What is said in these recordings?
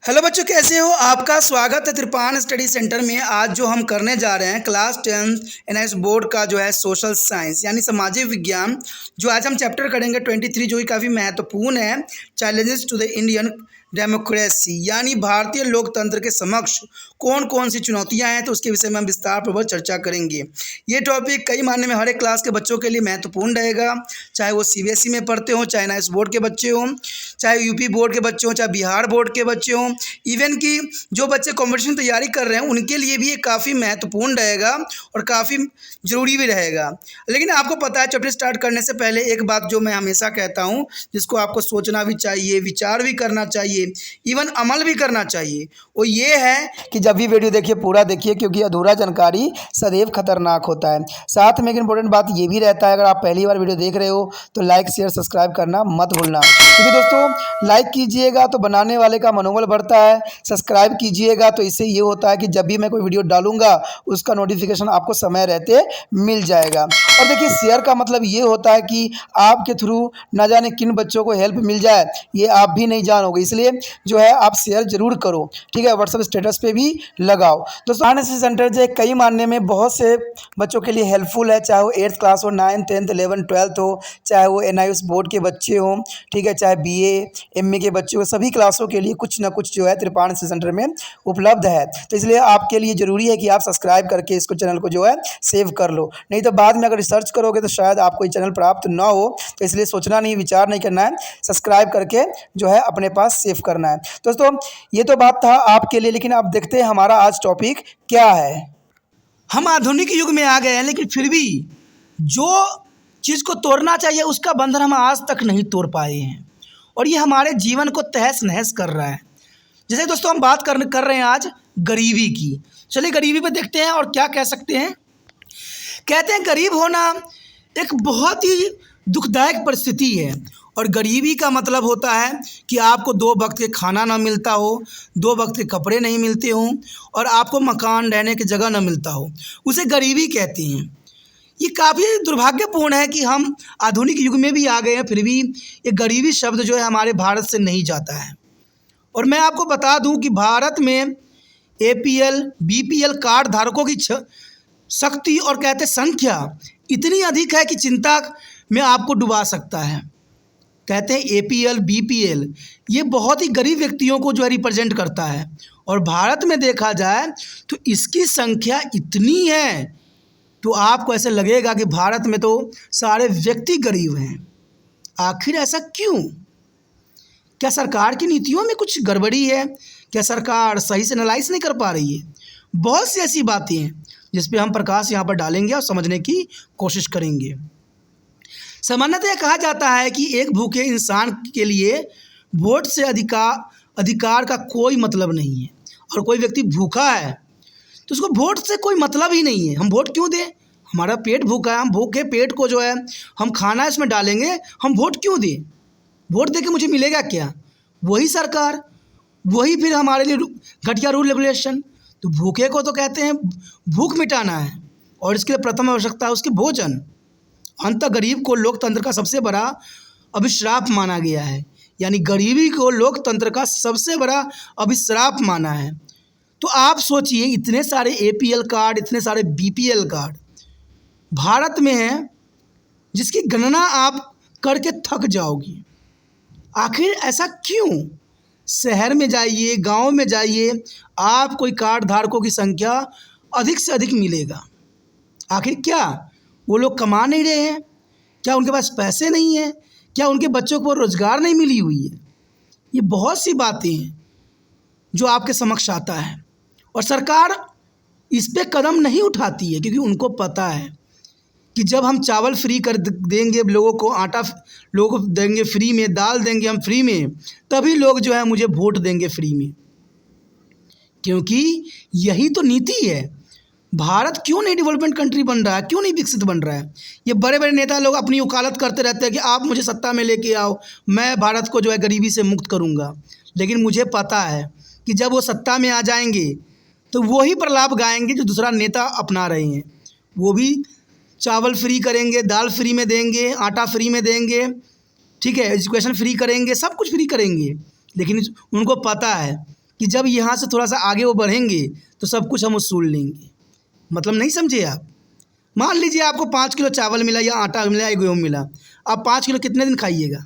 Hello बच्चों, कैसे हो? आपका स्वागत है त्रिपान स्टडी सेंटर में। आज जो हम करने जा रहे हैं क्लास 10th एनआईएस बोर्ड का जो है सोशल साइंस यानी सामाजिक विज्ञान। जो आज हम चैप्टर करेंगे 23, जो कि काफ़ी महत्वपूर्ण है। Challenges to the Indian democracy यानी भारतीय लोकतंत्र के समक्ष कौन कौन सी चुनौतियां हैं, तो उसके विषय में हम विस्तार पूर्वक चर्चा करेंगे। ये टॉपिक कई मायने में हर एक क्लास के बच्चों के लिए महत्वपूर्ण रहेगा, चाहे वो सीबीएसई में पढ़ते हों, चाहे एनआईएस बोर्ड के बच्चे हों, चाहे यूपी बोर्ड के बच्चे हों, चाहे बिहार बोर्ड के बच्चे हों, इवन कि जो बच्चे कॉम्पिटिशन तैयारी कर रहे हैं उनके लिए भी ये काफ़ी महत्वपूर्ण रहेगा और काफ़ी ज़रूरी भी रहेगा। लेकिन आपको पता है, चैप्टर स्टार्ट करने से पहले एक बात जो मैं हमेशा कहता हूँ, जिसको आपको सोचना भी चाहिए, विचार भी करना चाहिए, इवन अमल भी करना चाहिए, वो ये है कि जब भी वीडियो देखिए पूरा देखिए, क्योंकि अधूरा जानकारी सदैव खतरनाक होता है। साथ में एक इंपॉर्टेंट बात ये भी रहता है, अगर आप पहली बार वीडियो देख रहे हो तो लाइक शेयर सब्सक्राइब करना मत भूलना, क्योंकि दोस्तों लाइक कीजिएगा तो बनाने वाले का मनोबल बढ़ता है, सब्सक्राइब कीजिएगा तो इससे ये होता है कि जब भी मैं कोई वीडियो डालूंगा उसका नोटिफिकेशन आपको समय रहते मिल जाएगा। और देखिए, शेयर का मतलब ये होता है कि आपके थ्रू न जाने किन बच्चों को हेल्प मिल जाए, ये आप भी नहीं जानोगे, इसलिए जो है आप शेयर जरूर करो, ठीक है। व्हाट्सएप स्टेटस पे भी लगाओ। दोस्तों एनआईएस सेंटर जो है कई मानने में बहुत से बच्चों के लिए हेल्पफुल है, चाहे वो 8th क्लास हो, 9th 10th 11th 12th हो, चाहे वो एनआईएस बोर्ड के बच्चे हों, ठीक है, चाहे बीए एमए के बच्चे हो, सभी क्लासों के लिए कुछ ना कुछ जो है त्रिपान सेंटर में उपलब्ध है। तो इसलिए आपके लिए ज़रूरी है कि आप सब्सक्राइब करके इसको चैनल को जो है सेव कर लो, नहीं तो बाद में अगर रिसर्च करोगे तो शायद आपको ये चैनल प्राप्त ना हो। तो इसलिए सोचना नहीं, विचार नहीं करना है, सब्सक्राइब करके जो है अपने पास सेव करना है। दोस्तों ये तो बात था आपके लिए, लेकिन आप देखते हैं हमारा आज टॉपिक क्या है। हम आधुनिक युग में आ गए हैं, लेकिन फिर भी जो चीज़ को तोड़ना चाहिए उसका बंधन हम आज तक नहीं तोड़ पाए हैं, और ये हमारे जीवन को तहस नहस कर रहा है। जैसे दोस्तों हम बात कर रहे हैं आज गरीबी की। चलिए गरीबी पे देखते हैं और क्या कह सकते हैं। कहते हैं गरीब होना एक बहुत ही दुखदायक परिस्थिति है, और गरीबी का मतलब होता है कि आपको 2 वक्त के खाना ना मिलता हो, 2 वक्त के कपड़े नहीं मिलते हों, और आपको मकान रहने की जगह ना मिलता हो, उसे गरीबी कहते हैं। ये काफ़ी दुर्भाग्यपूर्ण है कि हम आधुनिक युग में भी आ गए हैं, फिर भी ये गरीबी शब्द जो है हमारे भारत से नहीं जाता है। और मैं आपको बता दूं कि भारत में एपीएल बीपीएल कार्ड धारकों की शक्ति और कहते संख्या इतनी अधिक है कि चिंता में आपको डुबा सकता है। कहते हैं एपीएल बीपीएल ये बहुत ही गरीब व्यक्तियों को जो है रिप्रेजेंट करता है, और भारत में देखा जाए तो इसकी संख्या इतनी है तो आपको ऐसे लगेगा कि भारत में तो सारे व्यक्ति गरीब हैं। आखिर ऐसा क्यों? क्या सरकार की नीतियों में कुछ गड़बड़ी है? क्या सरकार सही से एनालाइज नहीं कर पा रही है? बहुत सी ऐसी बातें हैं जिस पे हम प्रकाश यहाँ पर डालेंगे और समझने की कोशिश करेंगे। सामान्यतः कहा जाता है कि एक भूखे इंसान के लिए वोट से अधिकार का कोई मतलब नहीं है, और कोई व्यक्ति भूखा है तो उसको वोट से कोई मतलब ही नहीं है। हम वोट क्यों दें? हमारा पेट भूखा है, हम भूखे पेट को जो है हम खाना इसमें डालेंगे, हम वोट क्यों दें? वोट दे के मुझे मिलेगा क्या? वही सरकार, वही फिर हमारे लिए घटिया रूल रेगुलेशन। तो भूखे को तो कहते हैं भूख मिटाना है, और इसके लिए प्रथम आवश्यकता है उसकी भोजन। अंत गरीब को लोकतंत्र का सबसे बड़ा अभिश्राप माना गया है, यानी गरीबी को लोकतंत्र का सबसे बड़ा अभिश्राप माना है। तो आप सोचिए, इतने सारे एपीएल कार्ड, इतने सारे बीपीएल कार्ड भारत में हैं, जिसकी गणना आप करके थक जाओगी। आखिर ऐसा क्यों? शहर में जाइए, गांव में जाइए, आप कोई कार्ड धारकों की संख्या अधिक से अधिक मिलेगा। आखिर क्या वो लोग कमा नहीं रहे हैं? क्या उनके पास पैसे नहीं हैं? क्या उनके बच्चों को रोज़गार नहीं मिली हुई है? ये बहुत सी बातें हैं जो आपके समक्ष आता है, और सरकार इस पे कदम नहीं उठाती है, क्योंकि उनको पता है कि जब हम चावल फ्री कर देंगे लोगों को, आटा लोगों को देंगे फ्री में, दाल देंगे हम फ्री में, तभी लोग जो है मुझे वोट देंगे फ्री में। क्योंकि यही तो नीति है। भारत क्यों नहीं डेवलपमेंट कंट्री बन रहा है, क्यों नहीं विकसित बन रहा है? ये बड़े बड़े नेता लोग अपनी वकालत करते रहते हैं कि आप मुझे सत्ता में लेके आओ, मैं भारत को जो है गरीबी से मुक्त करूँगा। लेकिन मुझे पता है कि जब वो सत्ता में आ जाएंगे तो वही प्रलाप गाएंगे जो दूसरा नेता अपना रहे हैं। वो भी चावल फ्री करेंगे, दाल फ्री में देंगे, आटा फ्री में देंगे, ठीक है, एजुकेशन फ्री करेंगे, सब कुछ फ्री करेंगे। लेकिन उनको पता है कि जब यहाँ से थोड़ा सा आगे वो बढ़ेंगे तो सब कुछ हम वसूल लेंगे। मतलब नहीं समझे आप। मान लीजिए आपको 5 किलो चावल मिला या आटा मिला या गेहूँ मिला, आप 5 किलो कितने दिन खाइएगा?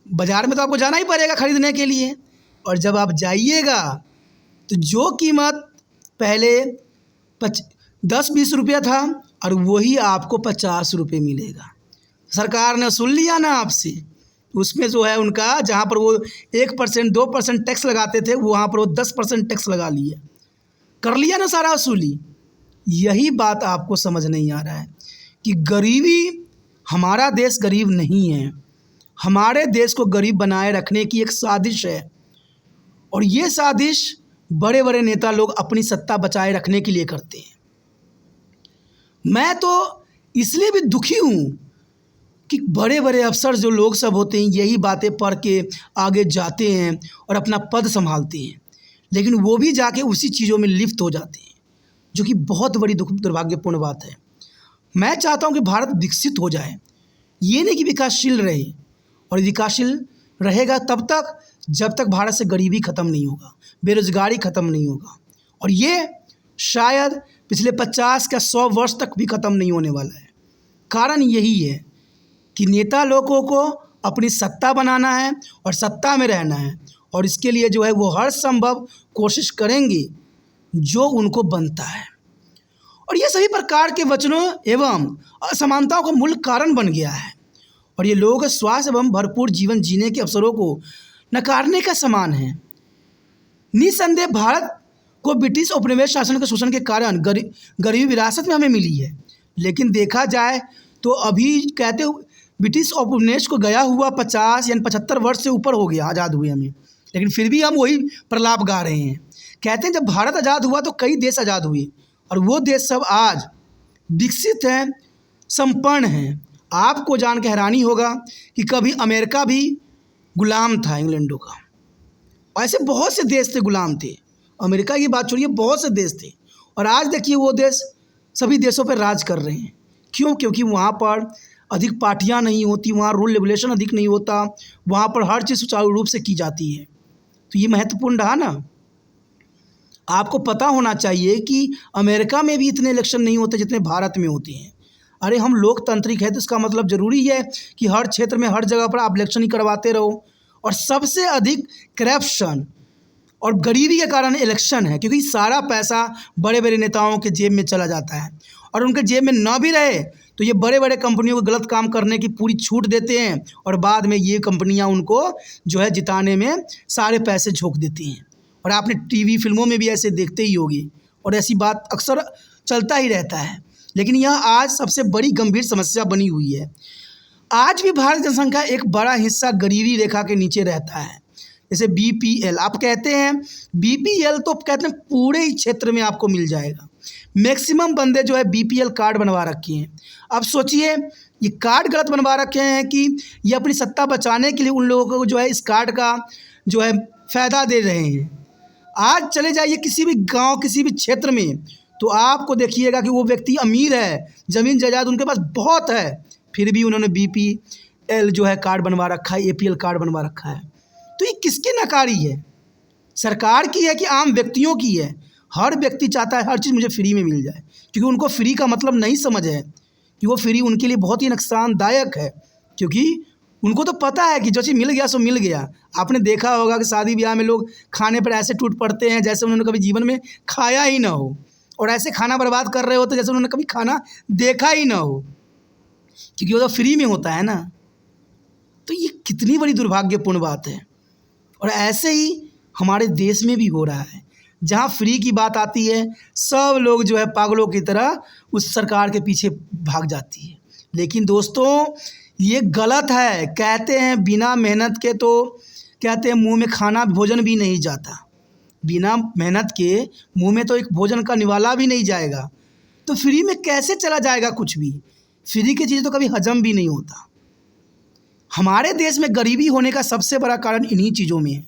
बाज़ार में तो आपको जाना ही पड़ेगा खरीदने के लिए। और जब आप जाइएगा तो जो कीमत पहले 10-20 रुपया था और वही आपको 50 रुपये मिलेगा। सरकार ने वसूल लिया ना आपसे। उसमें जो है उनका, जहाँ पर वो 1% 2% टैक्स लगाते थे, वहाँ पर वो 10% टैक्स लगा लिया, कर लिया ना सारा वसूली। यही बात आपको समझ नहीं आ रहा है कि गरीबी, हमारा देश गरीब नहीं है, हमारे देश को गरीब बनाए रखने की एक साजिश है। और ये साजिश बड़े बड़े नेता लोग अपनी सत्ता बचाए रखने के लिए करते हैं। मैं तो इसलिए भी दुखी हूँ कि बड़े बड़े अफसर जो लोग सब होते हैं, यही बातें पढ़ के आगे जाते हैं और अपना पद संभालते हैं, लेकिन वो भी जाके उसी चीज़ों में लिप्त हो जाते हैं, जो कि बहुत बड़ी दुर्भाग्यपूर्ण बात है। मैं चाहता हूँ कि भारत विकसित हो जाए, ये नहीं कि विकासशील रहे। और विकासशील रहेगा तब तक जब तक भारत से गरीबी ख़त्म नहीं होगा, बेरोज़गारी ख़त्म नहीं होगा। और ये शायद पिछले 50 या 100 वर्ष तक भी ख़त्म नहीं होने वाला है। कारण यही है कि नेता लोगों को अपनी सत्ता बनाना है और सत्ता में रहना है, और इसके लिए जो है वो हर संभव कोशिश करेंगे जो उनको बनता है। और ये सभी प्रकार के वचनों एवं असमानताओं का मूल कारण बन गया है, और ये लोगों के स्वास्थ्य एवं भरपूर जीवन जीने के अवसरों को नकारने का समान है। निसंदेह भारत को ब्रिटिश उपनिवेश शासन के शोषण के कारण गरीबी विरासत में हमें मिली है, लेकिन देखा जाए तो अभी कहते ब्रिटिश उपनिवेश को गया हुआ 50 यानी 75 वर्ष से ऊपर हो गया आज़ाद हुए हमें, लेकिन फिर भी हम वही प्रलाप गा रहे हैं। कहते हैं जब भारत आज़ाद हुआ तो कई देश आज़ाद हुए, और वो देश सब आज विकसित हैं, संपन्न हैं। आपको जान के हैरानी होगा कि कभी अमेरिका भी गुलाम था इंग्लैंडों का। ऐसे बहुत से देश थे, गुलाम थे। अमेरिका की बात छोड़िए, बहुत से देश थे, और आज देखिए वो देश सभी देशों पर राज कर रहे हैं। क्यों? क्योंकि वहाँ पर अधिक पार्टियाँ नहीं होती, वहाँ रूल रेगुलेशन अधिक नहीं होता, वहाँ पर हर चीज़ सुचारू रूप से की जाती है। तो ये महत्वपूर्ण रहा ना। आपको पता होना चाहिए कि अमेरिका में भी इतने इलेक्शन नहीं होते जितने भारत में होते हैं। अरे हम लोकतांत्रिक है तो इसका मतलब ज़रूरी है कि हर क्षेत्र में हर जगह पर आप इलेक्शन ही करवाते रहो। और सबसे अधिक करप्शन और गरीबी के कारण इलेक्शन है, क्योंकि सारा पैसा बड़े बड़े नेताओं के जेब में चला जाता है, और उनके जेब में ना भी रहे तो ये बड़े बड़े कंपनियों को गलत काम करने की पूरी छूट देते हैं, और बाद में ये कंपनियां उनको जो है जिताने में सारे पैसे झोंक देती हैं। और आपने टीवी फिल्मों में भी ऐसे देखते ही होगी, और ऐसी बात अक्सर चलता ही रहता है। लेकिन यह आज सबसे बड़ी गंभीर समस्या बनी हुई है। आज भी भारत जनसंख्या एक बड़ा हिस्सा गरीबी रेखा के नीचे रहता है। जैसे BPL आप कहते हैं, BPL तो कहते हैं पूरे ही क्षेत्र में आपको मिल जाएगा। मैक्सिमम बंदे जो है BPL कार्ड बनवा रखे हैं। अब सोचिए, ये कार्ड गलत बनवा रखे हैं कि ये अपनी सत्ता बचाने के लिए उन लोगों को जो है इस कार्ड का जो है फ़ायदा दे रहे हैं। आज चले जाइए किसी भी गांव, किसी भी क्षेत्र में, तो आपको देखिएगा कि वो व्यक्ति अमीर है, ज़मीन जायदाद उनके पास बहुत है, फिर भी उन्होंने BPL जो है कार्ड बनवा रखा है, APL कार्ड बनवा रखा है। तो ये किसकी नकारी है? सरकार की है कि आम व्यक्तियों की है? हर व्यक्ति चाहता है हर चीज़ मुझे फ्री में मिल जाए, क्योंकि उनको फ्री का मतलब नहीं समझ है कि वो फ्री उनके लिए बहुत ही नुकसानदायक है, क्योंकि उनको तो पता है कि जो चीज़ मिल गया सो मिल गया। आपने देखा होगा कि शादी ब्याह में लोग खाने पर ऐसे टूट पड़ते हैं जैसे उन्होंने कभी जीवन में खाया ही ना हो, और ऐसे खाना बर्बाद कर रहे होते जैसे उन्होंने कभी खाना देखा ही ना हो, क्योंकि वो तो फ्री में होता है ना। तो ये कितनी बड़ी दुर्भाग्यपूर्ण बात है। और ऐसे ही हमारे देश में भी हो रहा है, जहाँ फ्री की बात आती है सब लोग जो है पागलों की तरह उस सरकार के पीछे भाग जाती है। लेकिन दोस्तों ये गलत है। कहते हैं बिना मेहनत के तो कहते हैं मुंह में खाना भोजन भी नहीं जाता। बिना मेहनत के मुंह में तो एक भोजन का निवाला भी नहीं जाएगा, तो फ्री में कैसे चला जाएगा कुछ भी? फ्री की चीज़ तो कभी हजम भी नहीं होता। हमारे देश में गरीबी होने का सबसे बड़ा कारण इन्हीं चीज़ों में है।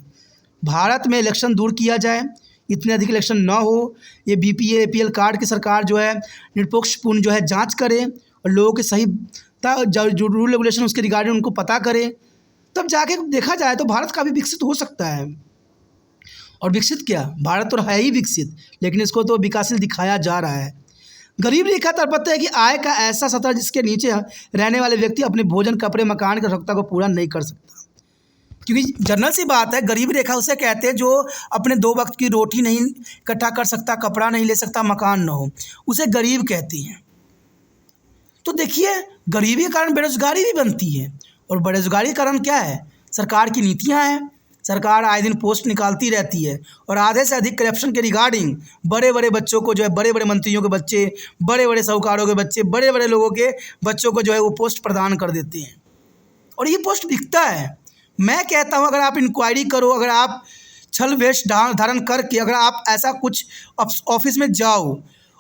भारत में इलेक्शन दूर किया जाए, इतने अधिक इलेक्शन ना हो, ये BPL APL कार्ड की सरकार जो है निष्पक्षपूर्ण जो है जांच करे, और लोगों के सही जो रूल रेगुलेशन उसके रिगार्डिंग उनको पता करे, तब जाके देखा जाए तो भारत काफ़ी विकसित हो सकता है। और विकसित क्या, भारत तो है ही विकसित, लेकिन इसको तो विकासशील दिखाया जा रहा है। गरीब रेखा तात्पर्य है कि आय का ऐसा स्तर जिसके नीचे रहने वाले व्यक्ति अपने भोजन, कपड़े, मकान की आवश्यकता को पूरा नहीं कर सकता। क्योंकि जनरल सी बात है, गरीब रेखा उसे कहते हैं जो अपने 2 वक्त की रोटी नहीं इकट्ठा कर सकता, कपड़ा नहीं ले सकता, मकान न हो, उसे गरीब कहती हैं। तो देखिए, गरीबी के कारण बेरोजगारी भी बनती है, और बेरोजगारी का कारण क्या है, सरकार की नीतियां हैं। सरकार आए दिन पोस्ट निकालती रहती है, और आधे से अधिक करप्शन के रिगार्डिंग बड़े बड़े बच्चों को जो है, बड़े बड़े मंत्रियों के बच्चे, बड़े बड़े साहूकारों के बच्चे, बड़े बड़े लोगों के बच्चों को जो है वो पोस्ट प्रदान कर देते हैं, और ये पोस्ट बिकता है। मैं कहता हूँ, अगर आप इंक्वायरी करो, अगर आप छल वेश धारण करके अगर आप ऐसा कुछ ऑफिस में जाओ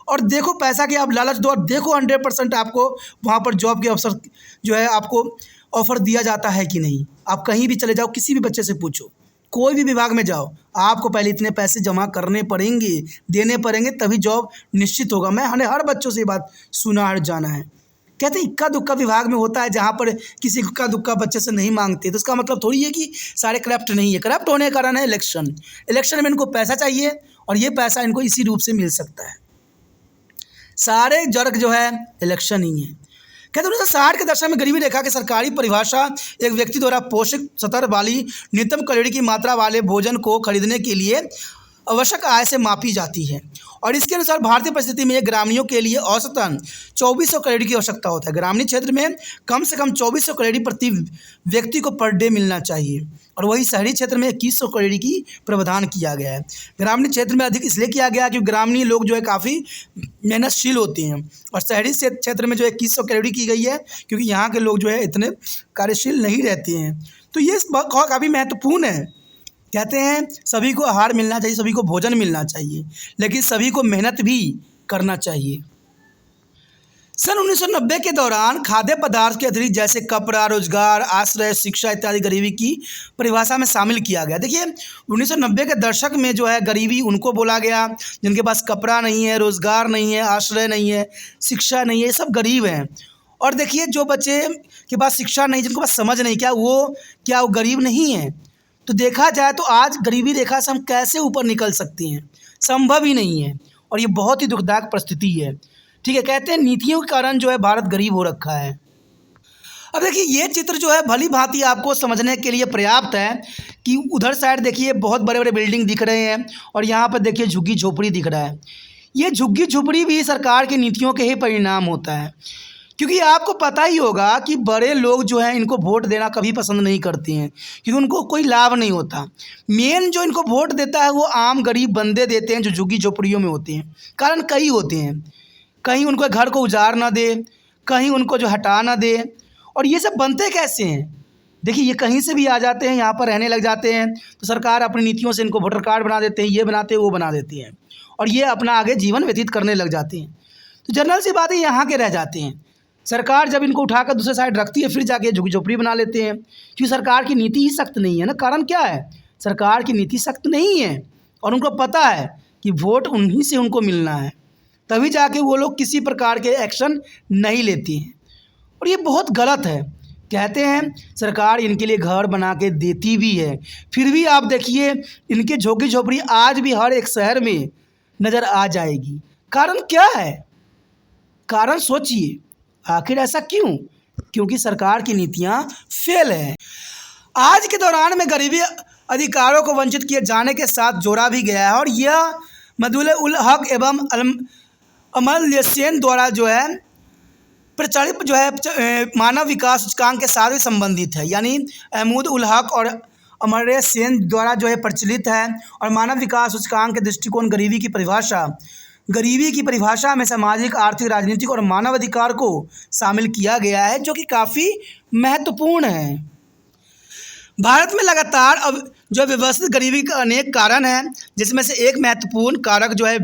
और देखो, पैसा की आप लालच दो और देखो 100% आपको वहाँ पर जॉब के अवसर जो है आपको ऑफ़र दिया जाता है कि नहीं। आप कहीं भी चले जाओ, किसी भी बच्चे से पूछो, कोई भी विभाग में जाओ, आपको पहले इतने पैसे जमा करने पड़ेंगे, देने पड़ेंगे, तभी जॉब निश्चित होगा। मैंने हर बच्चों से ये बात सुना है, जाना है। कहते हैं इक्का दुक्का विभाग में होता है जहाँ पर किसी इक्का दुक्का बच्चे से नहीं मांगते, तो इसका मतलब थोड़ी है कि सारे करप्ट नहीं है। करप्ट होने का कारण है इलेक्शन में इनको पैसा चाहिए, और ये पैसा इनको इसी रूप से मिल सकता है। सारे जर्क जो है इलेक्शन ही है। कहते हैं 1960 के दशक में गरीबी रेखा की सरकारी परिभाषा एक व्यक्ति द्वारा पोषक स्तर वाली न्यूनतम कैलोरी की मात्रा वाले भोजन को खरीदने के लिए आवश्यक आय से मापी जाती है, और इसके अनुसार भारतीय परिस्थिति में ग्रामीणों के लिए औसतन 2400 कैलोरी की आवश्यकता होता है। ग्रामीण क्षेत्र में कम से कम 2400 कैलोरी प्रति व्यक्ति को पर डे मिलना चाहिए, और वही शहरी क्षेत्र में 2100 कैलोरी की प्रावधान किया गया है। ग्रामीण क्षेत्र में अधिक इसलिए किया गया क्योंकि ग्रामीण लोग जो है काफ़ी मेहनतशील होते हैं, और शहरी क्षेत्र में जो है 2100 कैलोरी की गई है क्योंकि यहाँ के लोग जो है इतने कार्यशील नहीं रहते हैं। तो ये काफ़ी महत्वपूर्ण है। कहते हैं सभी को आहार मिलना चाहिए, सभी को भोजन मिलना चाहिए, लेकिन सभी को मेहनत भी करना चाहिए। सन 1990 के दौरान खाद्य पदार्थ के अतिरिक्त जैसे कपड़ा, रोजगार, आश्रय, शिक्षा इत्यादि गरीबी की परिभाषा में शामिल किया गया। देखिए 1990 के दशक में जो है गरीबी उनको बोला गया जिनके पास कपड़ा नहीं है, रोजगार नहीं है, आश्रय नहीं है, शिक्षा नहीं है, ये सब गरीब हैं। और देखिए जो बच्चे के पास शिक्षा नहीं, जिनको पास समझ नहीं, क्या वो गरीब नहीं है? तो देखा जाए तो आज गरीबी रेखा से हम कैसे ऊपर निकल सकते हैं, संभव ही नहीं है, और ये बहुत ही दुखदायक परिस्थिति है। ठीक है, कहते हैं नीतियों के कारण जो है भारत गरीब हो रखा है। अब देखिए ये चित्र जो है भली भांति आपको समझने के लिए पर्याप्त है कि उधर साइड देखिए बहुत बड़े बड़े बिल्डिंग दिख रहे हैं, और यहाँ पर देखिए झुग्गी झोपड़ी दिख रहा है। ये झुग्गी झोपड़ी भी सरकार की नीतियों के ही परिणाम होता है, क्योंकि आपको पता ही होगा कि बड़े लोग जो हैं इनको वोट देना कभी पसंद नहीं करते हैं, क्योंकि उनको कोई लाभ नहीं होता। मेन जो इनको वोट देता है वो आम गरीब बंदे देते हैं जो झुग्गी झोपड़ियों में होते हैं। कारण कई होते हैं, कहीं उनको घर को उजाड़ ना दे, कहीं उनको जो हटा ना दे, और ये सब बनते कैसे हैं? देखिए ये कहीं से भी आ जाते हैं, यहाँ पर रहने लग जाते हैं, तो सरकार अपनी नीतियों से इनको वोटर कार्ड बना देते हैं, ये बनाते हैं, वो बना देती हैं, और ये अपना आगे जीवन व्यतीत करने लग जाते हैं। तो जनरल सी बात है, यहाँ के रह जाते हैं। सरकार जब इनको उठाकर दूसरे साइड रखती है, फिर जाके झुग्गी झोपड़ी बना लेते हैं, क्योंकि सरकार की नीति ही सख्त नहीं है ना। कारण क्या है? सरकार की नीति सख्त नहीं है, और उनको पता है कि वोट उन्हीं से उनको मिलना है, तभी जाके वो लोग किसी प्रकार के एक्शन नहीं लेती हैं, और ये बहुत गलत है। कहते हैं सरकार इनके लिए घर बना के देती भी है, फिर भी आप देखिए इनके झुग्गी झोपड़ी आज भी हर एक शहर में नज़र आ जाएगी। कारण क्या है? कारण सोचिए, आखिर ऐसा क्यों? क्योंकि सरकार की नीतियां फेल हैं। आज के दौरान में गरीबी अधिकारों को वंचित किए जाने के साथ जोड़ा भी गया है, और यह मदुल उल हक एवं अमर्त्य सेन द्वारा जो है प्रचलित जो है मानव विकास सूचकांक के साथ भी संबंधित है। यानी महमूद उल हक और अमर्त्य सेन द्वारा जो है प्रचलित है, और मानव विकास सूचकांक के दृष्टिकोण गरीबी की परिभाषा में सामाजिक, आर्थिक, राजनीतिक और मानव अधिकार को शामिल किया गया है, जो कि काफ़ी महत्वपूर्ण है। भारत में लगातार अब जो व्यवस्थित गरीबी का अनेक कारण हैं, जिसमें से एक महत्वपूर्ण कारक जो है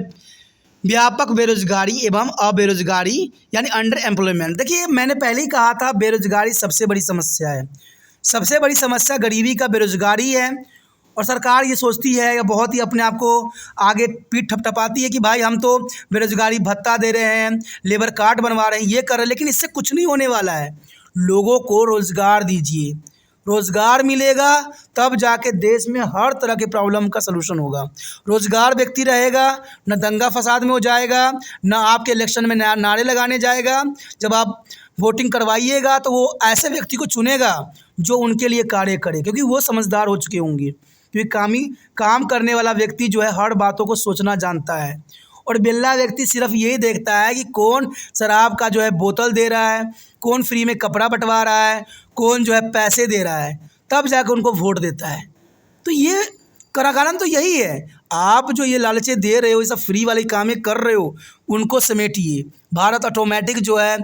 व्यापक बेरोजगारी एवं अबेरोजगारी यानी अंडर एम्प्लॉयमेंट। देखिए मैंने पहले ही कहा था, बेरोजगारी सबसे बड़ी समस्या है। सबसे बड़ी समस्या गरीबी का बेरोजगारी है, और सरकार ये सोचती है या बहुत ही अपने आप को आगे पीठ थपथपाती है कि भाई हम तो बेरोजगारी भत्ता दे रहे हैं, लेबर कार्ड बनवा रहे हैं, ये कर रहे हैं, लेकिन इससे कुछ नहीं होने वाला है। लोगों को रोज़गार दीजिए, रोज़गार मिलेगा तब जाके देश में हर तरह के प्रॉब्लम का सलूशन होगा। रोज़गार व्यक्ति रहेगा, न दंगा फसाद में हो जाएगा, न आपके इलेक्शन में नारे लगाने जाएगा। जब आप वोटिंग करवाइएगा तो वो ऐसे व्यक्ति को चुनेगा जो उनके लिए कार्य करे, क्योंकि वो समझदार हो चुके होंगे। क्योंकि काम करने वाला व्यक्ति जो है हर बातों को सोचना जानता है, और बेल्ला व्यक्ति सिर्फ यही देखता है कि कौन शराब का जो है बोतल दे रहा है, कौन फ्री में कपड़ा बंटवा रहा है, कौन जो है पैसे दे रहा है, तब जाकर उनको वोट देता है। तो ये कारण तो यही है। आप जो ये लालचे दे रहे हो, ये सब फ्री वाले कामें कर रहे हो, उनको समेटिए। भारत ऑटोमेटिक जो है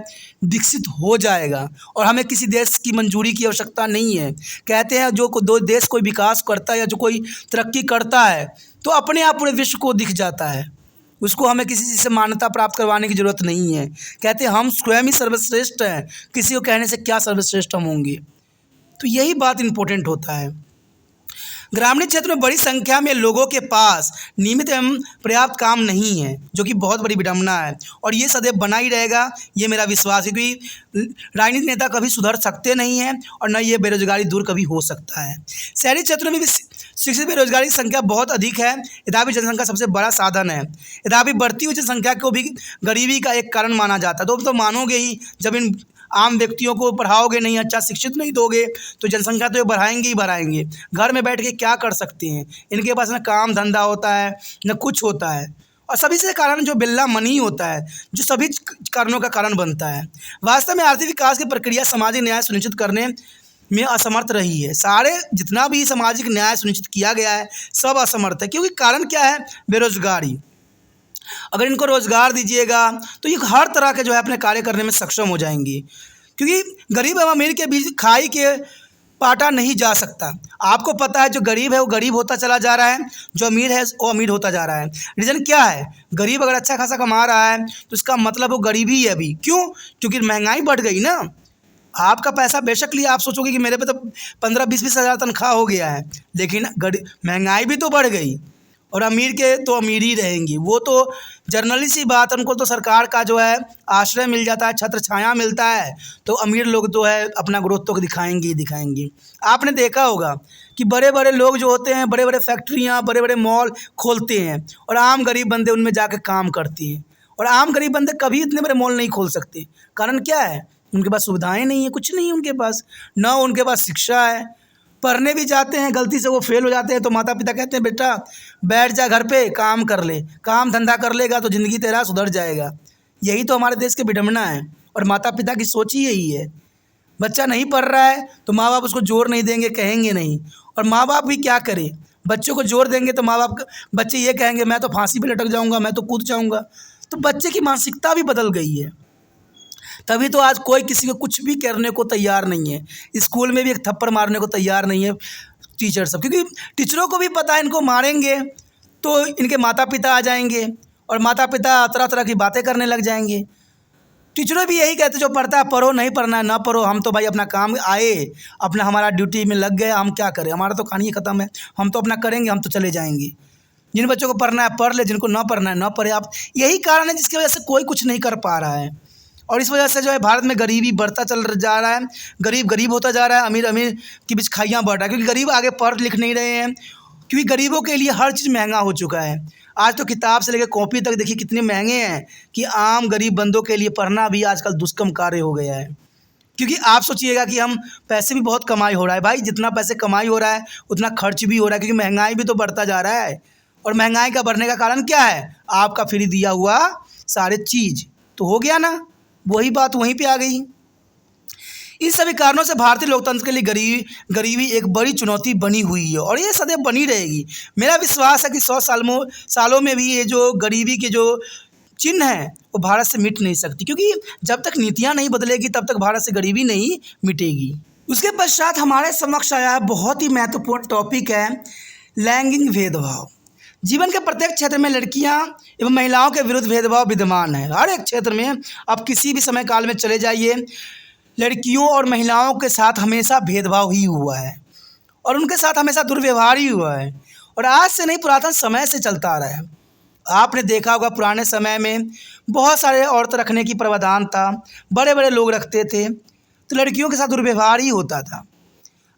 विकसित हो जाएगा, और हमें किसी देश की मंजूरी की आवश्यकता नहीं है। कहते हैं जो दो देश कोई विकास करता है या जो कोई तरक्की करता है तो अपने आप पूरे विश्व को दिख जाता है, उसको हमें किसी चीज़ से मान्यता प्राप्त करवाने की ज़रूरत नहीं है। कहते हैं हम स्वयं ही सर्वश्रेष्ठ हैं, किसी को कहने से क्या सर्वश्रेष्ठ हम होंगे। तो यही बात इम्पोर्टेंट होता है। ग्रामीण क्षेत्र में बड़ी संख्या में लोगों के पास नियमित एवं पर्याप्त काम नहीं है, जो कि बहुत बड़ी विडंबना है, और ये सदैव बना ही रहेगा, ये मेरा विश्वास है। क्योंकि राजनीतिक नेता कभी सुधर सकते नहीं हैं, और न ये बेरोजगारी दूर कभी हो सकता है। शहरी क्षेत्रों में भी शिक्षित बेरोजगारी की संख्या बहुत अधिक है। यद्यपि जनसंख्या सबसे बड़ा साधन है, यद्यपि बढ़ती हुई जनसंख्या को भी गरीबी का एक कारण माना जाता है। तो मानोगे ही, जब इन आम व्यक्तियों को पढ़ाओगे नहीं, अच्छा शिक्षित नहीं दोगे, तो जनसंख्या तो ये बढ़ाएंगे ही बढ़ाएंगे। घर में बैठ के क्या कर सकते हैं, इनके पास ना काम धंधा होता है न कुछ होता है, और सभी से कारण जो बिल्ला मनी होता है, जो सभी कारणों का कारण बनता है। वास्तव में आर्थिक विकास की प्रक्रिया सामाजिक न्याय सुनिश्चित करने में असमर्थ रही है। सारे जितना भी सामाजिक न्याय सुनिश्चित किया गया है सब असमर्थ है, क्योंकि कारण क्या है? बेरोजगारी। अगर इनको रोज़गार दीजिएगा तो ये हर तरह के जो है अपने कार्य करने में सक्षम हो जाएंगी, क्योंकि गरीब एवं अमीर के बीच खाई के पाटा नहीं जा सकता। आपको पता है जो गरीब है वो गरीब होता चला जा रहा है, जो अमीर है वो अमीर होता जा रहा है। रीज़न क्या है? गरीब अगर अच्छा खासा कमा रहा है तो इसका मतलब वो गरीब ही है अभी। क्यों? क्योंकि महंगाई बढ़ गई ना। आपका पैसा बेशक लिए आप सोचोगे कि मेरे पे तो 15-20 हज़ार तनख्वाह हो गया है, लेकिन महंगाई भी तो बढ़ गई, और अमीर के तो अमीर ही रहेंगी। वो तो जनरली सी बात है, उनको तो सरकार का जो है आश्रय मिल जाता है, छत्र छाया मिलता है, तो अमीर लोग तो है अपना ग्रोथ तो दिखाएंगे ही दिखाएंगे। आपने देखा होगा कि बड़े बड़े लोग जो होते हैं बड़े बड़े फैक्ट्रियाँ, बड़े बड़े मॉल खोलते हैं, और आम गरीब बंदे उनमें जाकर काम करते हैं। और आम गरीब बंदे कभी इतने बड़े मॉल नहीं खोल सकते। कारण क्या है? उनके पास सुविधाएँ नहीं है, कुछ नहीं है उनके पास, ना उनके पास शिक्षा है। पढ़ने भी जाते हैं, गलती से वो फेल हो जाते हैं तो माता पिता कहते हैं बेटा बैठ जा घर पे, काम कर ले, काम धंधा कर लेगा तो ज़िंदगी तेरा सुधर जाएगा। यही तो हमारे देश की विडंबना है, और माता पिता की सोच ही यही है। बच्चा नहीं पढ़ रहा है तो माँ बाप उसको जोर नहीं देंगे, कहेंगे नहीं, और माँ बाप भी क्या करें? बच्चों को जोर देंगे तो माँ बाप बच्चे ये कहेंगे मैं तो फांसी पे लटक जाऊँगा, मैं तो कूद जाऊँगा। तो बच्चे की मानसिकता भी बदल गई है। तभी तो आज कोई किसी को कुछ भी करने को तैयार नहीं है। स्कूल में भी एक थप्पड़ मारने को तैयार नहीं है टीचर सब, क्योंकि टीचरों को भी पता है इनको मारेंगे तो इनके माता पिता आ जाएंगे, और माता पिता तरह तरह की बातें करने लग जाएंगे। टीचरों भी यही कहते जो पढ़ता है पढ़ो, नहीं पढ़ना है ना पढ़ो, हम तो भाई अपना काम आए, अपना हमारा ड्यूटी में लग गए, हम क्या करें, हमारा तो कहानी ख़त्म है, हम तो अपना करेंगे, हम तो चले जाएंगे। जिन बच्चों को पढ़ना है पढ़ ले, जिनको ना पढ़ना है ना पढ़े। आप यही कारण है जिसकी वजह से कोई कुछ नहीं कर पा रहा है, और इस वजह से जो है भारत में गरीबी बढ़ता चल जा रहा है, गरीब गरीब होता जा रहा है, अमीर अमीर के बीच खाइयाँ बढ़ रहा है, क्योंकि गरीब आगे पढ़ लिख नहीं रहे हैं, क्योंकि गरीबों के लिए हर चीज़ महंगा हो चुका है। आज तो किताब से लेकर कॉपी तक देखिए कितने महंगे हैं कि आम गरीब बंदों के लिए पढ़ना भी आजकल दुष्कर्म कार्य हो गया है। क्योंकि आप सोचिएगा कि हम पैसे भी बहुत कमाई हो रहा है, भाई जितना पैसे कमाई हो रहा है उतना खर्च भी हो रहा है, क्योंकि महंगाई भी तो बढ़ता जा रहा है। और महंगाई का बढ़ने का कारण क्या है? आपका फ्री दिया हुआ सारे चीज़ तो हो गया ना, वही बात वहीं पे आ गई। इन सभी कारणों से भारतीय लोकतंत्र के लिए गरीबी एक बड़ी चुनौती बनी हुई है, और ये सदैव बनी रहेगी। मेरा विश्वास है कि 100 सालों में भी ये जो गरीबी के जो चिन्ह हैं वो भारत से मिट नहीं सकती, क्योंकि जब तक नीतियाँ नहीं बदलेगी तब तक भारत से गरीबी नहीं मिटेगी। उसके पश्चात हमारे समक्ष आया बहुत ही महत्वपूर्ण टॉपिक है लैंगिक भेदभाव। जीवन के प्रत्येक क्षेत्र में लड़कियां एवं महिलाओं के विरुद्ध भेदभाव विद्यमान है। हर एक क्षेत्र में आप किसी भी समय काल में चले जाइए, लड़कियों और महिलाओं के साथ हमेशा भेदभाव ही हुआ है, और उनके साथ हमेशा दुर्व्यवहार ही हुआ है, और आज से नहीं पुरातन समय से चलता आ रहा है। आपने देखा होगा पुराने समय में बहुत सारे औरत रखने की प्रावधान था, बड़े बड़े लोग रखते थे, तो लड़कियों के साथ दुर्व्यवहार ही होता था।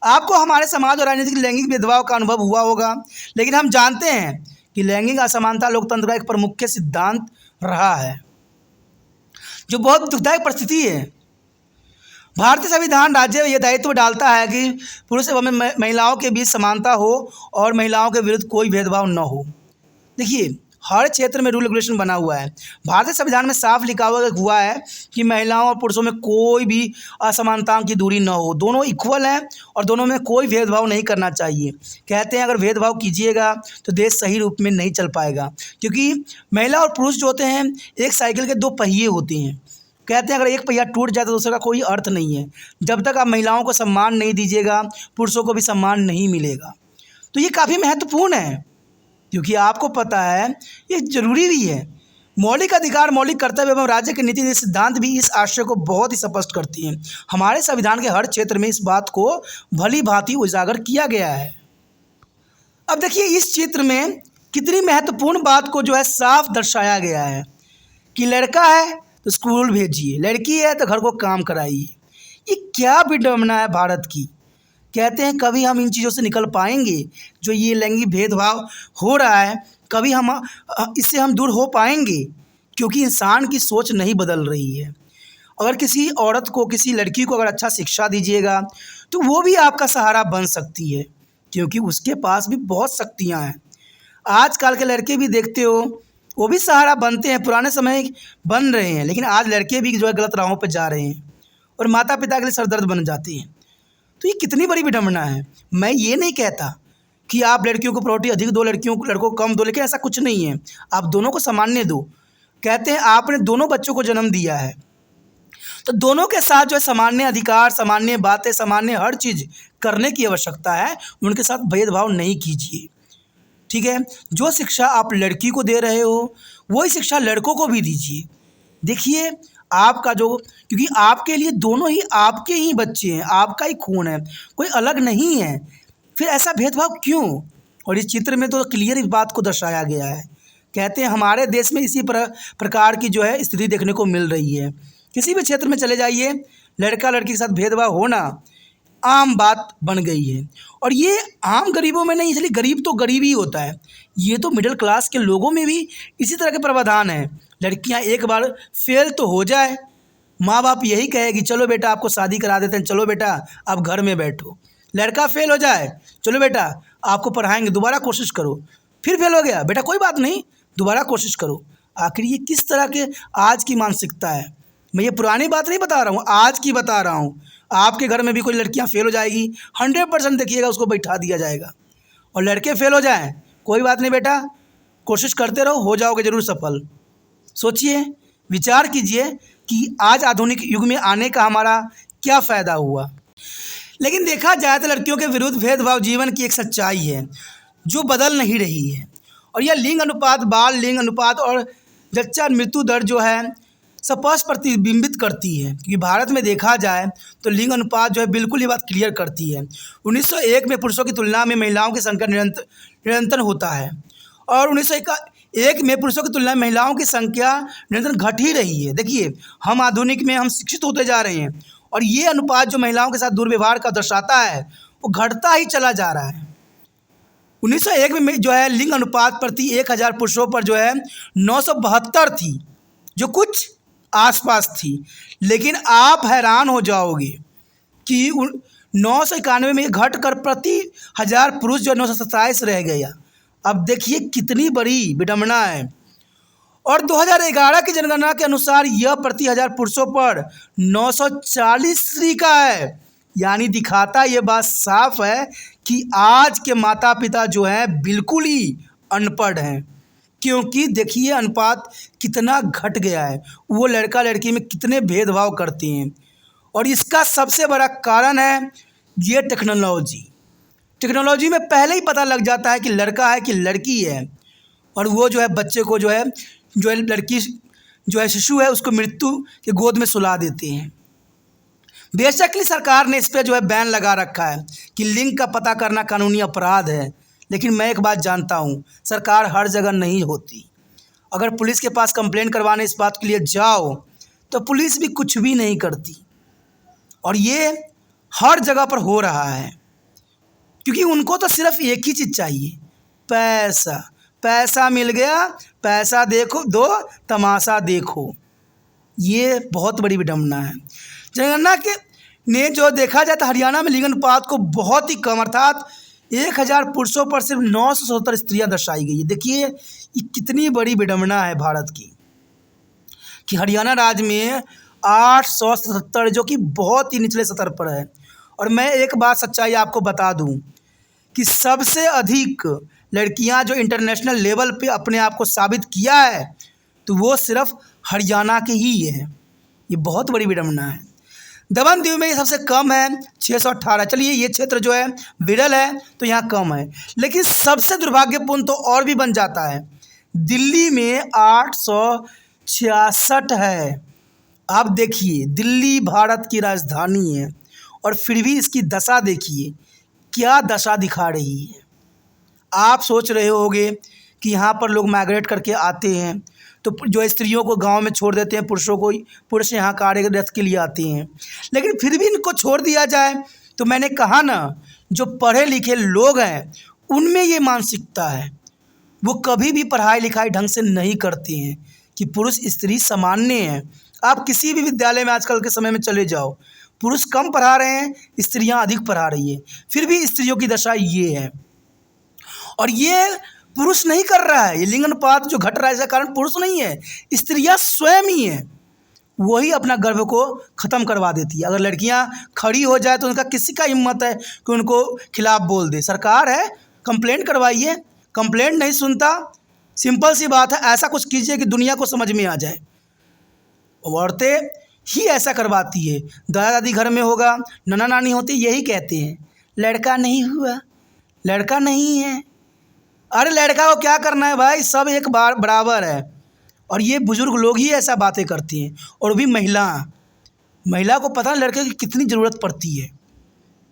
आपको हमारे समाज और राजनीतिक लैंगिक भेदभाव का अनुभव हुआ होगा, लेकिन हम जानते हैं कि लैंगिक असमानता लोकतंत्र का एक प्रमुख सिद्धांत रहा है, जो बहुत दुखदायक परिस्थिति है। भारतीय संविधान राज्य में यह दायित्व डालता है कि पुरुष एवं महिलाओं के बीच समानता हो और महिलाओं के विरुद्ध कोई भेदभाव न हो। देखिए, हर क्षेत्र में रूल रेगुलेशन बना हुआ है। भारतीय संविधान में साफ लिखा हुआ है कि महिलाओं और पुरुषों में कोई भी असमानताओं की दूरी न हो, दोनों इक्वल हैं और दोनों में कोई भेदभाव नहीं करना चाहिए। कहते हैं अगर भेदभाव कीजिएगा तो देश सही रूप में नहीं चल पाएगा, क्योंकि महिला और पुरुष जो होते हैं एक साइकिल के दो पहिए होते हैं। कहते हैं अगर एक पहिया टूट जाए तो दूसरे का कोई अर्थ नहीं है। जब तक आप महिलाओं को सम्मान नहीं दीजिएगा, पुरुषों को भी सम्मान नहीं मिलेगा। तो ये काफ़ी महत्वपूर्ण है, क्योंकि आपको पता है ये जरूरी भी है। मौलिक अधिकार, मौलिक कर्तव्य एवं राज्य के नीति सिद्धांत भी इस आशय को बहुत ही स्पष्ट करती हैं। हमारे संविधान के हर क्षेत्र में इस बात को भली भांति उजागर किया गया है। अब देखिए, इस चित्र में कितनी महत्वपूर्ण बात को जो है साफ दर्शाया गया है कि लड़का है तो स्कूल भेजिए, लड़की है तो घर को काम कराइए। ये क्या विडंबना है भारत की। कहते हैं कभी हम इन चीज़ों से निकल पाएंगे, जो ये लैंगिक भेदभाव हो रहा है, कभी हम इससे हम दूर हो पाएंगे, क्योंकि इंसान की सोच नहीं बदल रही है। अगर किसी औरत को, किसी लड़की को अगर अच्छा शिक्षा दीजिएगा तो वो भी आपका सहारा बन सकती है, क्योंकि उसके पास भी बहुत शक्तियाँ हैं। आजकल के लड़के भी देखते हो, वो भी सहारा बनते हैं, पुराने समय बन रहे हैं, लेकिन आज लड़के भी जो है गलत राहों पर जा रहे हैं और माता पिता के लिए सरदर्द बन जाते हैं। तो ये कितनी बड़ी विडंबना है। मैं ये नहीं कहता कि आप लड़कियों को प्रायोरिटी अधिक दो, लड़कों को कम दो, लेकिन ऐसा कुछ नहीं है। आप दोनों को सामान्य दो। कहते हैं आपने दोनों बच्चों को जन्म दिया है, तो दोनों के साथ जो है सामान्य अधिकार, सामान्य बातें, सामान्य हर चीज़ करने की आवश्यकता है। उनके साथ भेदभाव नहीं कीजिए, ठीक है। जो शिक्षा आप लड़की को दे रहे हो वही शिक्षा लड़कों को भी दीजिए। देखिए, आपका जो, क्योंकि आपके लिए दोनों ही आपके ही बच्चे हैं, आपका ही खून है, कोई अलग नहीं है। फिर ऐसा भेदभाव क्यों। और इस चित्र में तो क्लियर इस बात को दर्शाया गया है। कहते हैं हमारे देश में इसी प्रकार की जो है स्थिति देखने को मिल रही है। किसी भी क्षेत्र में चले जाइए, लड़का लड़की के साथ भेदभाव होना आम बात बन गई है। और ये आम गरीबों में नहीं, इसलिए गरीब तो गरीब ही होता है, ये तो मिडिल क्लास के लोगों में भी इसी तरह के प्रावधान है। लड़कियां एक बार फेल तो हो जाए, माँ बाप यही कहेगी चलो बेटा आपको शादी करा देते हैं, चलो बेटा आप घर में बैठो। लड़का फेल हो जाए, चलो बेटा आपको पढ़ाएंगे, दोबारा कोशिश करो। फिर फेल हो गया, बेटा कोई बात नहीं, दोबारा कोशिश करो। आखिर ये किस तरह के आज की मानसिकता है। मैं ये पुरानी बात नहीं बता रहा हूँ, आज की बता रहा हूँ। आपके घर में भी कोई लड़कियां फेल हो जाएगी, 100% देखिएगा उसको बैठा दिया जाएगा। और लड़के फेल हो जाएं, कोई बात नहीं बेटा, कोशिश करते रहो, हो जाओगे ज़रूर सफल। सोचिए, विचार कीजिए कि आज आधुनिक युग में आने का हमारा क्या फ़ायदा हुआ। लेकिन देखा जाए तो लड़कियों के विरुद्ध भेदभाव जीवन की एक सच्चाई है जो बदल नहीं रही है। और यह लिंग अनुपात, बाल लिंग अनुपात और जच्चा मृत्यु दर जो है स्पष्ट प्रतिबिंबित करती है। क्योंकि भारत में देखा जाए तो लिंग अनुपात जो है बिल्कुल ये बात क्लियर करती है। 1901 में पुरुषों की तुलना में महिलाओं की संख्या निरंतर होता है, और 1901 में पुरुषों की तुलना में महिलाओं की संख्या निरंतर घट ही रही है। देखिए, हम आधुनिक में हम शिक्षित होते जा रहे हैं, और ये अनुपात जो महिलाओं के साथ दुर्व्यवहार का दर्शाता है वो घटता ही चला जा रहा है। 1901 में जो है लिंग अनुपात प्रति 1000 पुरुषों पर जो है 972 थी, जो कुछ आसपास थी। लेकिन आप हैरान हो जाओगे कि 991 में घट कर प्रति 1000 पुरुष जो 927 रह गया। अब देखिए कितनी बड़ी विडंबना है। और 2011 की जनगणना के अनुसार यह प्रति 1000 पुरुषों पर 940 का है। यानी दिखाता ये बात साफ है कि आज के माता पिता जो हैं बिल्कुल ही अनपढ़ हैं। क्योंकि देखिए अनुपात कितना घट गया है, वो लड़का लड़की में कितने भेदभाव करते हैं। और इसका सबसे बड़ा कारण है ये टेक्नोलॉजी में पहले ही पता लग जाता है कि लड़का है कि लड़की है, और वो जो है बच्चे को जो है लड़की जो है शिशु है उसको मृत्यु के गोद में सुला देते हैं। बेशक सरकार ने इस पर जो है बैन लगा रखा है कि लिंग का पता करना कानूनी अपराध है, लेकिन मैं एक बात जानता हूँ, सरकार हर जगह नहीं होती। अगर पुलिस के पास कंप्लेंट करवाने इस बात के लिए जाओ तो पुलिस भी कुछ भी नहीं करती, और ये हर जगह पर हो रहा है। क्योंकि उनको तो सिर्फ एक ही चीज़ चाहिए, पैसा। पैसा मिल गया, पैसा देखो दो, तमाशा देखो। ये बहुत बड़ी विडंबना है। जनगणना के ने जो देखा जाए तो हरियाणा में लिंग अनुपात को बहुत ही कम, अर्थात 1000 पुरुषों पर सिर्फ 977 स्त्रियां दर्शाई गई है। देखिए ये कितनी बड़ी विडंबना है भारत की, कि हरियाणा राज्य में 877, जो कि बहुत ही निचले स्तर पर है। और मैं एक बात सच्चाई आपको बता दूं कि सबसे अधिक लड़कियां जो इंटरनेशनल लेवल पे अपने आप को साबित किया है तो वो सिर्फ हरियाणा के ही है। ये बहुत बड़ी विडंबना है। दमन दीव में ये सबसे कम है 618। चलिए ये क्षेत्र जो है विरल है तो यहाँ कम है, लेकिन सबसे दुर्भाग्यपूर्ण तो और भी बन जाता है। दिल्ली में 866 है। आप देखिए दिल्ली भारत की राजधानी है और फिर भी इसकी दशा देखिए, क्या दशा दिखा रही है। आप सोच रहे होंगे कि यहाँ पर लोग माइग्रेट करके आते हैं तो जो स्त्रियों को गांव में छोड़ देते हैं, पुरुष यहाँ कार्यरत के लिए आते हैं, लेकिन फिर भी इनको छोड़ दिया जाए तो मैंने कहा ना, जो पढ़े लिखे लोग हैं उनमें ये मानसिकता है। वो कभी भी पढ़ाई लिखाई ढंग से नहीं करते हैं कि पुरुष स्त्री सामान्य हैं। आप किसी भी विद्यालय में आजकल के समय में चले जाओ, पुरुष कम पढ़ा रहे हैं, स्त्रियां अधिक पढ़ा रही है, फिर भी स्त्रियों की दशा ये है। और ये पुरुष नहीं कर रहा है, ये लिंग अनुपात जो घट रहा है इसका कारण पुरुष नहीं है, स्त्रियां स्वयं ही है। वही अपना गर्भ को ख़त्म करवा देती है। अगर लड़कियां खड़ी हो जाए तो उनका किसी का हिम्मत है कि उनको खिलाफ बोल दे। सरकार है, कंप्लेंट करवाइए, कंप्लेंट नहीं सुनता। सिंपल सी बात है, ऐसा कुछ कीजिए कि दुनिया को समझ में आ जाए। औरतें ही ऐसा करवाती है। दादा दादी घर में होगा, नाना नानी होती, यही कहते हैं लड़का नहीं हुआ, लड़का नहीं है। अरे लड़का को क्या करना है भाई, सब एक बार बराबर है। और ये बुजुर्ग लोग ही ऐसा बातें करती हैं, और भी महिला को पता है लड़के की कितनी ज़रूरत पड़ती है,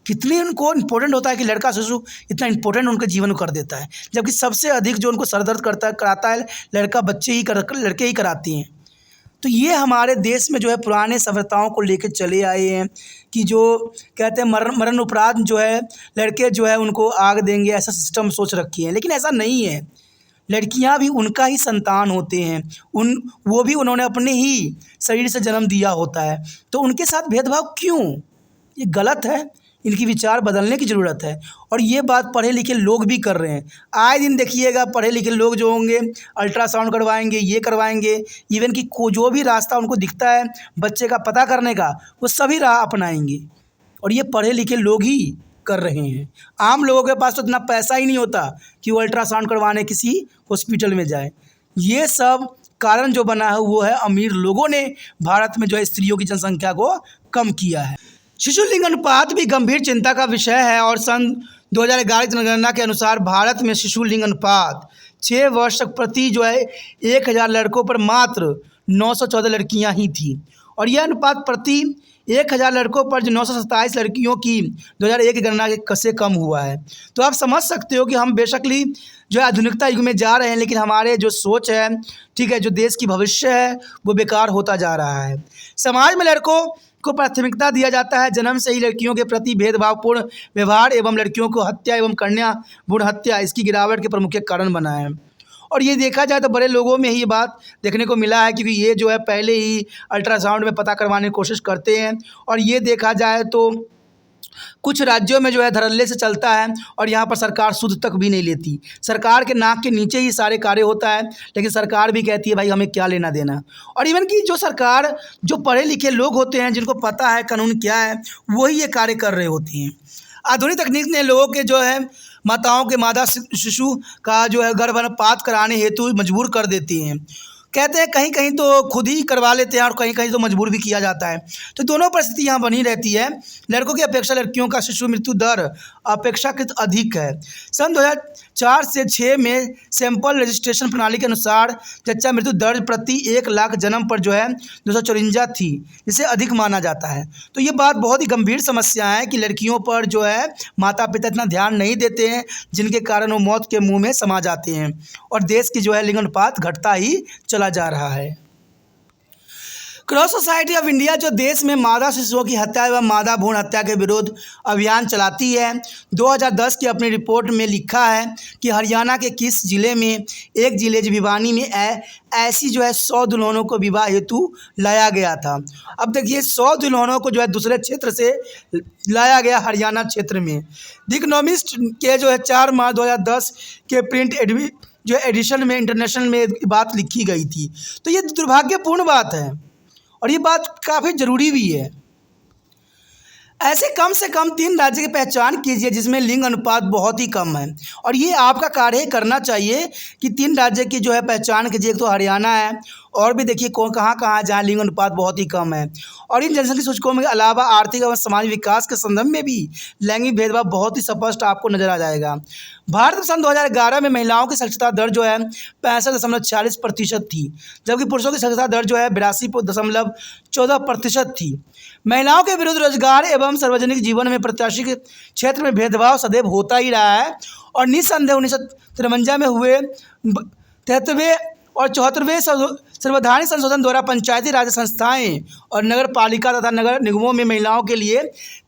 कितनी उनको इम्पोर्टेंट होता है कि लड़का शिशु इतना इम्पोर्टेंट उनके जीवन को कर देता है। जबकि सबसे अधिक जो उनको सर दर्द कराता है लड़के ही कराती हैं। तो ये हमारे देश में जो है पुराने सभ्यताओं को लेकर चले आए हैं कि जो कहते हैं मरण उपरांत जो है लड़के जो है उनको आग देंगे, ऐसा सिस्टम सोच रखी है। लेकिन ऐसा नहीं है, लड़कियां भी उनका ही संतान होते हैं, वो भी उन्होंने अपने ही शरीर से जन्म दिया होता है। तो उनके साथ भेदभाव क्यों? ये गलत है, इनकी विचार बदलने की ज़रूरत है। और ये बात पढ़े लिखे लोग भी कर रहे हैं। आए दिन देखिएगा पढ़े लिखे लोग जो होंगे अल्ट्रासाउंड करवाएंगे, ये करवाएंगे, इवन कि जो भी रास्ता उनको दिखता है बच्चे का पता करने का, वो सभी राह अपनाएंगे। और ये पढ़े लिखे लोग ही कर रहे हैं। आम लोगों के पास तो इतना पैसा ही नहीं होता कि वो अल्ट्रासाउंड करवाने किसी हॉस्पिटल में जाए। ये सब कारण जो बना है वो है अमीर लोगों ने भारत में जो है स्त्रियों की जनसंख्या को कम किया है। शिशु लिंग अनुपात भी गंभीर चिंता का विषय है और सन 2011 जनगणना के अनुसार भारत में शिशु लिंग अनुपात 6 वर्ष तक प्रति जो है 1000 लड़कों पर मात्र 914 लड़कियां ही थी। और यह अनुपात प्रति 1000 लड़कों पर जो 927 लड़कियों की 2001 की गणना से कम हुआ है। तो आप समझ सकते हो कि हम बेशकली जो है आधुनिकता युग में जा रहे हैं, लेकिन हमारे जो सोच है, ठीक है, जो देश की भविष्य है वो बेकार होता जा रहा है। समाज में लड़कों को प्राथमिकता दिया जाता है, जन्म से ही लड़कियों के प्रति भेदभावपूर्ण व्यवहार एवं लड़कियों को हत्या एवं कन्या भ्रूण हत्या इसकी गिरावट के प्रमुख कारण बना है। और ये देखा जाए तो बड़े लोगों में ही ये बात देखने को मिला है, क्योंकि ये जो है पहले ही अल्ट्रासाउंड में पता करवाने की कोशिश करते हैं। और ये देखा जाए तो कुछ राज्यों में जो है धड़ल्ले से चलता है और यहाँ पर सरकार सुध तक भी नहीं लेती। सरकार के नाक के नीचे ही सारे कार्य होता है, लेकिन सरकार भी कहती है भाई हमें क्या लेना देना। और इवन कि जो सरकार जो पढ़े लिखे लोग होते हैं, जिनको पता है कानून क्या है, वही ये कार्य कर रहे होती हैं। आधुनिक तकनीक ने लोगों के जो है माताओं के मादा शिशु का जो है गर्भपात कराने हेतु मजबूर कर देती हैं। कहते हैं कहीं कहीं तो खुद ही करवा लेते हैं और कहीं कहीं तो मजबूर भी किया जाता है। तो दोनों परिस्थिति यहाँ बनी रहती है। लड़कों की अपेक्षा लड़कियों का शिशु मृत्यु दर अपेक्षाकृत अधिक है। सन 2004 से 6 में सैंपल रजिस्ट्रेशन प्रणाली के अनुसार जच्चा मृत्यु दर प्रति 1 लाख जन्म पर जो है 254 थी, जिसे अधिक माना जाता है। तो ये बात बहुत ही गंभीर समस्या है कि लड़कियों पर जो है माता पिता इतना ध्यान नहीं देते हैं, जिनके कारण वो मौत के मुँह में समा जाते हैं और देश की जो है लिंग अनुपात घटता ही चला जा रहा है। क्रॉस सोसाइटी ऑफ इंडिया जो देश में मादा शिशुओं की हत्या एवं मादा भ्रूण हत्या के विरुद्ध अभियान चलाती है, 2010 की अपनी रिपोर्ट में लिखा है कि हरियाणा के किस जिले में एक जिले भिवानी में ऐसी 100 दुल्हनों को विवाह हेतु लाया गया था। अब देखिए 100 दुल्हनों को दूसरे क्षेत्र से लाया गया हरियाणा क्षेत्र में। द इकोनॉमिस्ट के 4 मार्च 2010 के प्रिंट एडिशन में इंटरनेशनल में बात लिखी गई थी। तो ये दुर्भाग्यपूर्ण बात है और ये बात काफ़ी ज़रूरी भी है। ऐसे कम से कम 3 राज्य की पहचान कीजिए जिसमें लिंग अनुपात बहुत ही कम है, और ये आपका कार्य करना चाहिए कि 3 राज्य की पहचान कीजिए। एक तो हरियाणा है, और भी देखिए कहाँ जहाँ लिंग अनुपात बहुत ही कम है। और इन जनसंख्या सूचकों के अलावा आर्थिक एवं सामाजिक विकास के संदर्भ में भी लैंगिक भेदभाव बहुत ही स्पष्ट आपको नजर आ जाएगा। भारत में सन 2011 में महिलाओं की साक्षरता दर 65.46% थी, जबकि पुरुषों की साक्षरता दर 82.14% थी। महिलाओं के विरुद्ध रोजगार एवं सार्वजनिक जीवन में प्रत्याशी के क्षेत्र में भेदभाव सदैव होता ही रहा है, और निस्संदेह 1953 में हुए 73वें और 74वें संवैधानिक संशोधन द्वारा पंचायती राज संस्थाएं और नगर पालिका तथा नगर निगमों में महिलाओं के लिए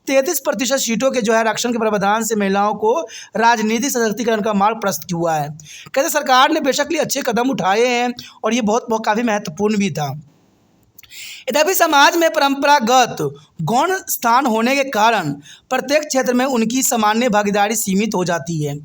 33% सीटों के आरक्षण के प्रावधान से महिलाओं को राजनीतिक सशक्तिकरण का मार्ग प्रशस्त हुआ है। कहते सरकार ने बेशक लिए अच्छे कदम उठाए हैं और ये बहुत काफ़ी महत्वपूर्ण भी था। यद्यपि समाज में परंपरागत गौण स्थान होने के कारण प्रत्येक क्षेत्र में उनकी सामान्य भागीदारी सीमित हो जाती है,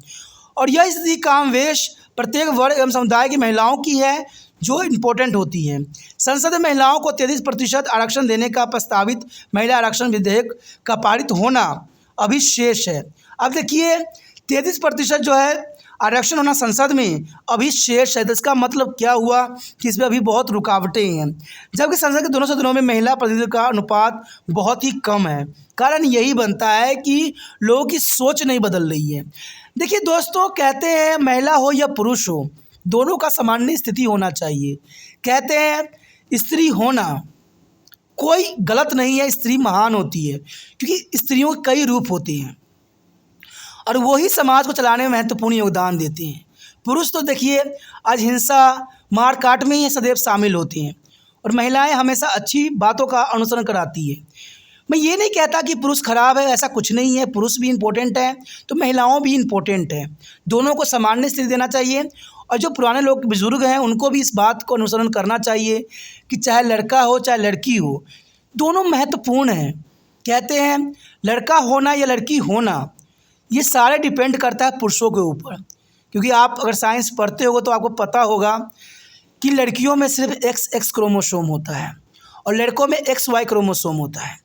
और यह स्थिति कामवेश प्रत्येक वर्ग एवं समुदाय की महिलाओं की है जो इम्पोर्टेंट होती है। संसद में महिलाओं को 33% आरक्षण देने का प्रस्तावित महिला आरक्षण विधेयक का पारित होना अभी शेष है। अब देखिए 33% आरक्षण होना संसद में अभी शेष है, तो इसका मतलब क्या हुआ कि इसमें अभी बहुत रुकावटें हैं, जबकि संसद के दोनों सदनों में महिला प्रतिनिधित्व का अनुपात बहुत ही कम है। कारण यही बनता है कि लोगों की सोच नहीं बदल रही है। देखिए दोस्तों, कहते हैं महिला हो या पुरुष हो, दोनों का सामान्य स्थिति होना चाहिए। कहते हैं स्त्री होना कोई गलत नहीं है, स्त्री महान होती है, क्योंकि स्त्रियों के कई रूप होते हैं और वही समाज को चलाने में महत्वपूर्ण योगदान देते हैं। पुरुष तो देखिए आज हिंसा मार काट में ही सदैव शामिल होते हैं, और महिलाएं हमेशा अच्छी बातों का अनुसरण कराती है। मैं ये नहीं कहता कि पुरुष खराब है, ऐसा कुछ नहीं है। पुरुष भी इम्पोर्टेंट है तो महिलाओं भी इम्पोर्टेंट है, दोनों को सामान्य स्थिति देना चाहिए। और जो पुराने लोग बुजुर्ग हैं उनको भी इस बात को अनुसरण करना चाहिए कि चाहे लड़का हो चाहे लड़की हो, दोनों महत्वपूर्ण हैं। कहते हैं लड़का होना या लड़की होना ये सारे डिपेंड करता है पुरुषों के ऊपर, क्योंकि आप अगर साइंस पढ़ते हो तो आपको पता होगा कि लड़कियों में सिर्फ XX क्रोमोसोम होता है और लड़कों में XY क्रोमोसोम होता है,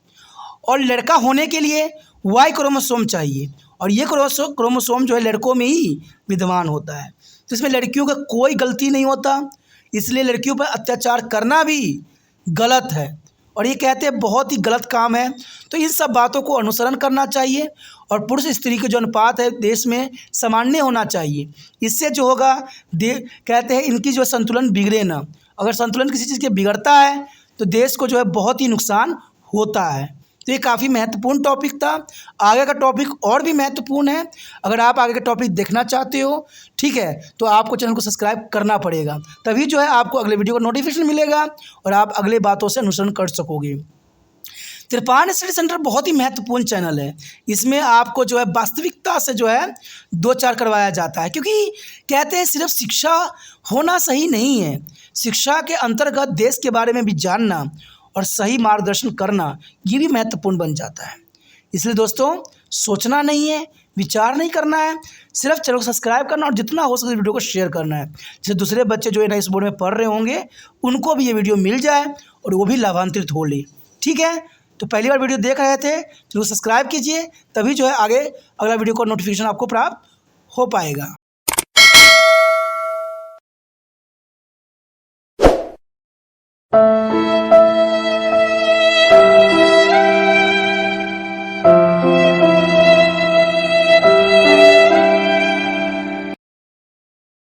और लड़का होने के लिए Y क्रोमोसोम चाहिए, और ये क्रोमोसोम लड़कों में ही विद्यमान होता है। तो इसमें लड़कियों का कोई गलती नहीं होता, इसलिए लड़कियों पर अत्याचार करना भी गलत है, और ये कहते हैं बहुत ही गलत काम है। तो इन सब बातों को अनुसरण करना चाहिए, और पुरुष स्त्री के जो अनुपात है देश में सामान्य होना चाहिए। इससे जो होगा कहते हैं इनकी संतुलन बिगड़े ना। अगर संतुलन किसी चीज़ के बिगड़ता है तो देश को बहुत ही नुकसान होता है। तो ये काफ़ी महत्वपूर्ण टॉपिक था। आगे का टॉपिक और भी महत्वपूर्ण है। अगर आप आगे का टॉपिक देखना चाहते हो, ठीक है, तो आपको चैनल को सब्सक्राइब करना पड़ेगा, तभी आपको अगले वीडियो का नोटिफिकेशन मिलेगा और आप अगले बातों से अनुसरण कर सकोगे। त्रिपाण स्टडी सेंटर बहुत ही महत्वपूर्ण चैनल है। इसमें आपको वास्तविकता से 2-4 करवाया जाता है, क्योंकि कहते हैं सिर्फ शिक्षा होना सही नहीं है, शिक्षा के अंतर्गत देश के बारे में भी जानना और सही मार्गदर्शन करना ये भी महत्वपूर्ण बन जाता है। इसलिए दोस्तों सोचना नहीं है, विचार नहीं करना है, सिर्फ चैनल को सब्सक्राइब करना और जितना हो सके वीडियो को शेयर करना है, जिससे दूसरे बच्चे इस बोर्ड में पढ़ रहे होंगे उनको भी ये वीडियो मिल जाए और वो भी लाभान्वित हो ले। ठीक है, तो पहली बार वीडियो देख रहे थे तो सब्सक्राइब कीजिए, तभी आगे अगला वीडियो का नोटिफिकेशन आपको प्राप्त हो पाएगा।